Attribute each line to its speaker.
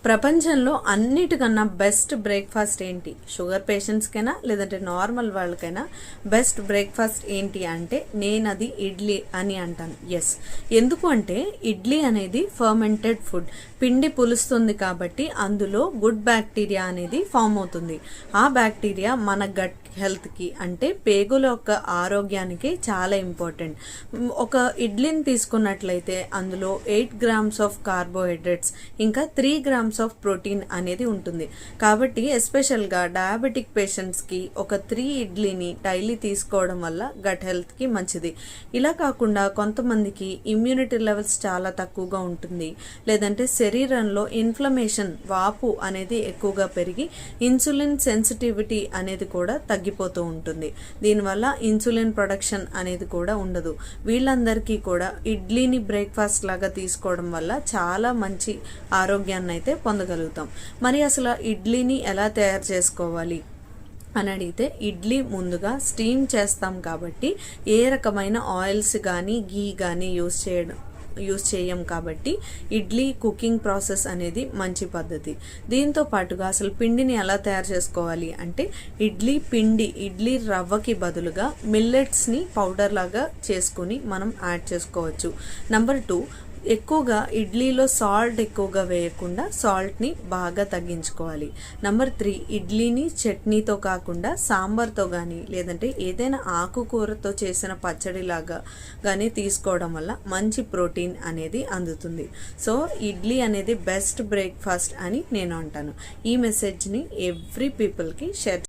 Speaker 1: ప్రపంచంలో అన్నిటికన్నా best breakfast ఏంటి? షుగర్ పేషెంట్స్కైనా లేదంటే నార్మల్ వాళ్ళకైనా బెస్ట్ బ్రేక్ఫాస్ట్ ఏంటి అంటే నేను అది ఇడ్లీ అని అంటాను. ఎస్, ఎందుకు అంటే ఇడ్లీ అనేది ఫర్మెంటెడ్ ఫుడ్, పిండి పులుస్తుంది కాబట్టి అందులో గుడ్ బ్యాక్టీరియా అనేది ఫామ్ అవుతుంది. ఆ బ్యాక్టీరియా మన గట్ హెల్త్కి అంటే పేగుల యొక్క ఆరోగ్యానికి చాలా ఇంపార్టెంట్. ఒక ఇడ్లీని తీసుకున్నట్లయితే అందులో 8 grams ఆఫ్ కార్బోహైడ్రేట్స్ ఇంకా 3 grams ఆఫ్ ప్రోటీన్ అనేది ఉంటుంది. కాబట్టి ఎస్పెషల్గా డయాబెటిక్ పేషెంట్స్కి ఒక 3 ఇడ్లీని డైలీ తీసుకోవడం వల్ల గట్ హెల్త్కి మంచిది. ఇలా కాకుండా కొంతమందికి ఇమ్యూనిటీ లెవెల్స్ చాలా తక్కువగా ఉంటుంది, లేదంటే శరీరంలో ఇన్ఫ్లమేషన్ వాపు అనేది ఎక్కువగా పెరిగి ఇన్సులిన్ సెన్సిటివిటీ అనేది కూడా తగ్గిపోతూ ఉంటుంది. దీనివల్ల ఇన్సులిన్ ప్రొడక్షన్ అనేది కూడా ఉండదు. వీళ్ళందరికీ కూడా ఇడ్లీని బ్రేక్ఫాస్ట్ లాగా తీసుకోవడం వల్ల చాలా మంచి ఆరోగ్యాన్ని అయితే పొందగలుగుతాం. మరి అసలు ఇడ్లీని ఎలా తయారు చేసుకోవాలి అని అడిగితే, ఇడ్లీ ముందుగా స్టీమ్ చేస్తాం కాబట్టి ఏ రకమైన ఆయిల్స్ కానీ గీ కానీ యూస్ చేయం కాబట్టి ఇడ్లీ కుకింగ్ ప్రాసెస్ అనేది మంచి పద్ధతి. దీంతో పాటుగా అసలు పిండిని ఎలా తయారు చేసుకోవాలి అంటే, ఇడ్లీ రవ్వకి బదులుగా మిల్లెట్స్ని పౌడర్ లాగా చేసుకుని మనం యాడ్ చేసుకోవచ్చు. నెంబర్ 2, ఎక్కువగా ఇడ్లీలో సాల్ట్ ఎక్కువగా వేయకుండా సాల్ట్ని బాగా తగ్గించుకోవాలి. నెంబర్ 3, ఇడ్లీని చట్నీతో కాకుండా సాంబార్తో కానీ లేదంటే ఏదైనా ఆకుకూరతో చేసిన పచ్చడిలాగా కానీ తీసుకోవడం వల్ల మంచి ప్రోటీన్ అనేది అందుతుంది. సో ఇడ్లీ అనేది బెస్ట్ బ్రేక్ఫాస్ట్ అని నేను అంటాను. ఈ మెసేజ్ని ఎవ్రీ పీపుల్కి షేర్